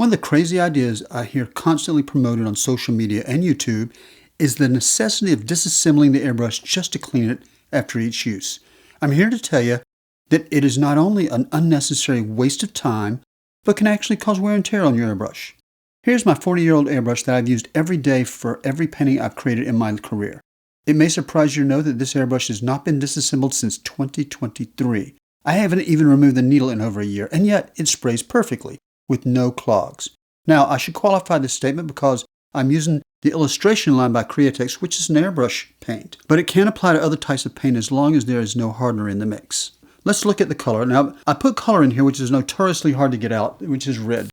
One of the crazy ideas I hear constantly promoted on social media and YouTube is the necessity of disassembling the airbrush just to clean it after each use. I'm here to tell you that it is not only an unnecessary waste of time, but can actually cause wear and tear on your airbrush. Here's my 40-year-old airbrush that I've used every day for every painting I've created in my career. It may surprise you to know that this airbrush has not been disassembled since 2023. I haven't even removed the needle in over a year, and yet it sprays perfectly, with no clogs. Now, I should qualify this statement because I'm using the illustration line by Createx, which is an airbrush paint, but it can apply to other types of paint as long as there is no hardener in the mix. Let's look at the color. Now, I put color in here, which is notoriously hard to get out, which is red.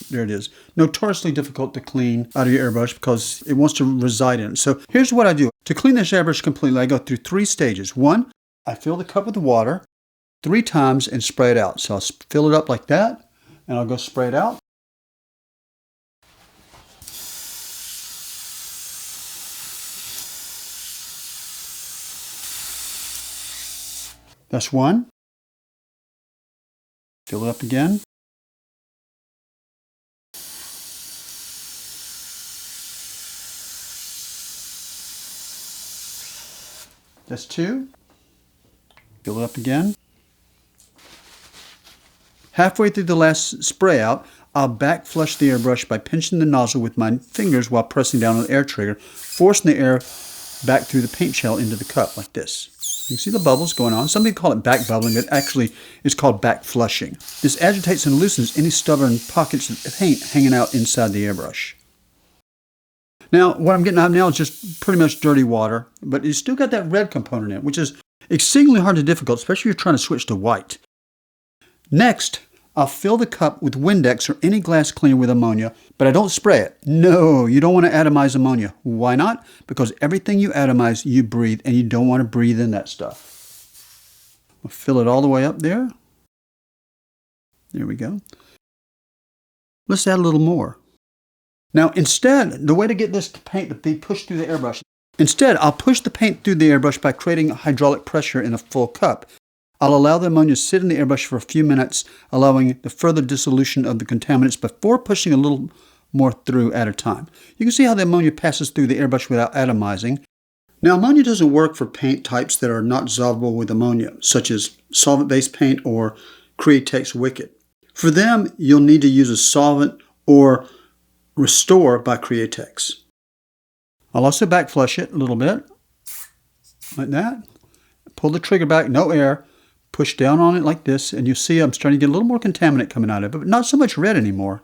There it is. Notoriously difficult to clean out of your airbrush because it wants to reside in it. So here's what I do. To clean this airbrush completely, I go through 3 stages. 1, I fill the cup with water 3 times and spray it out. So I'll fill it up like that, and I'll go spray it out. That's 1. Fill it up again. That's 2. Fill it up again. Halfway through the last spray out, I'll back flush the airbrush by pinching the nozzle with my fingers while pressing down on the air trigger, forcing the air back through the paint shell into the cup like this. You can see the bubbles going on. Some people call it back bubbling, but actually it's called back flushing. This agitates and loosens any stubborn pockets of paint hanging out inside the airbrush. Now, what I'm getting out now is just pretty much dirty water, but you still got that red component in it, which is exceedingly hard to difficult, especially if you're trying to switch to white. Next, I'll fill the cup with Windex or any glass cleaner with ammonia, but I don't spray it. No, you don't want to atomize ammonia. Why not? Because everything you atomize, you breathe, and you don't want to breathe in that stuff. I'll fill it all the way up there. There we go. Let's add a little more. Now, instead, the way to get this paint to be pushed through the airbrush, I'll push the paint through the airbrush by creating hydraulic pressure in a full cup. I'll allow the ammonia to sit in the airbrush for a few minutes, allowing the further dissolution of the contaminants before pushing a little more through at a time. You can see how the ammonia passes through the airbrush without atomizing. Now, ammonia doesn't work for paint types that are not dissolvable with ammonia, such as solvent-based paint or Createx Wicked. For them, you'll need to use a solvent or Restore by Createx. I'll also back flush it a little bit, like that. Pull the trigger back, no air. Push down on it like this, and you see I'm starting to get a little more contaminant coming out of it, but not so much red anymore.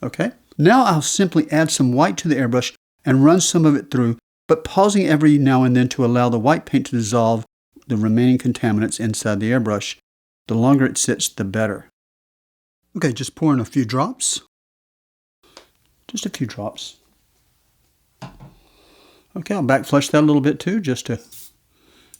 Okay? Now I'll simply add some white to the airbrush and run some of it through, but pausing every now and then to allow the white paint to dissolve the remaining contaminants inside the airbrush. The longer it sits, the better. Okay, just pour in a few drops. Just a few drops. Okay, I'll back flush that a little bit too, just to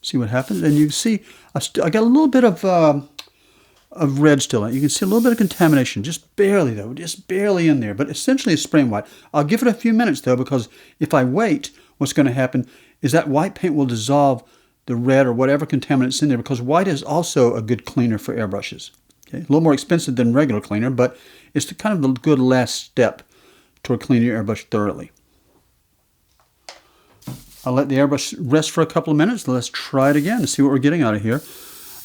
see what happens. And you can see I got a little bit of red still in it. You can see a little bit of contamination, just barely though, just barely in there. But essentially it's spraying white. I'll give it a few minutes though, because if I wait, what's going to happen is that white paint will dissolve the red or whatever contaminants in there, because white is also a good cleaner for airbrushes. Okay? A little more expensive than regular cleaner, but it's kind of the good last step toward cleaning your airbrush thoroughly. I'll let the airbrush rest for a couple of minutes. Let's try it again and see what we're getting out of here.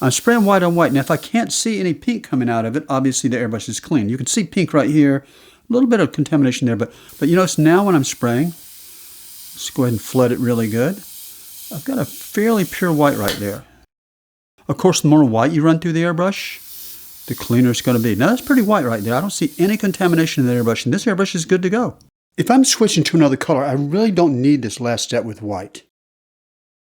I'm spraying white on white. Now, if I can't see any pink coming out of it, obviously the airbrush is clean. You can see pink right here. A little bit of contamination there, but you notice now when I'm spraying, let's go ahead and flood it really good. I've got a fairly pure white right there. Of course, the more white you run through the airbrush, the cleaner it's going to be. Now, that's pretty white right there. I don't see any contamination in the airbrush, and this airbrush is good to go. If I'm switching to another color, I really don't need this last step with white.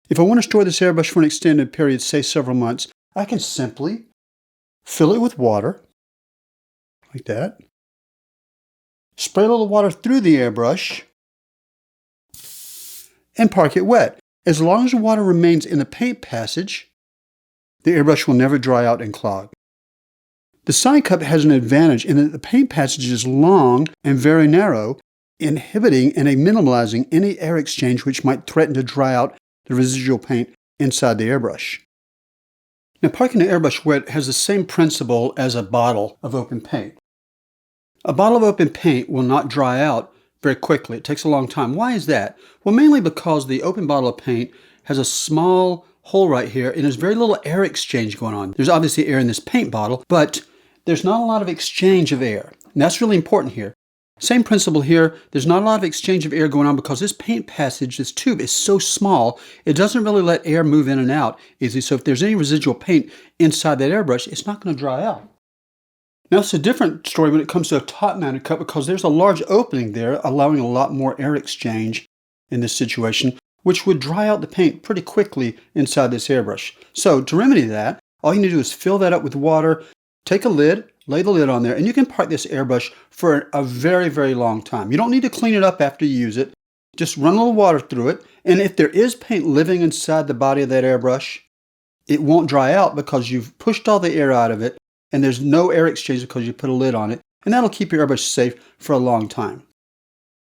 If I want to store this airbrush for an extended period, say several months, I can simply fill it with water, like that. Spray a little water through the airbrush, and park it wet. As long as the water remains in the paint passage, the airbrush will never dry out and clog. The side cup has an advantage in that the paint passage is long and very narrow, inhibiting and minimalizing any air exchange which might threaten to dry out the residual paint inside the airbrush. Now, parking the airbrush wet has the same principle as a bottle of open paint. A bottle of open paint will not dry out very quickly. It takes a long time. Why is that? Well, mainly because the open bottle of paint has a small hole right here and there's very little air exchange going on. There's obviously air in this paint bottle, but there's not a lot of exchange of air. And that's really important here. Same principle here. There's not a lot of exchange of air going on because this paint passage, this tube, is so small, it doesn't really let air move in and out easily. So if there's any residual paint inside that airbrush, it's not going to dry out. Now it's a different story when it comes to a top-mounted cup because there's a large opening there allowing a lot more air exchange in this situation, which would dry out the paint pretty quickly inside this airbrush. So to remedy that, all you need to do is fill that up with water, take a lid, lay the lid on there, and you can park this airbrush for a very, very long time. You don't need to clean it up after you use it. Just run a little water through it, and if there is paint living inside the body of that airbrush, it won't dry out because you've pushed all the air out of it, and there's no air exchange because you put a lid on it, and that'll keep your airbrush safe for a long time.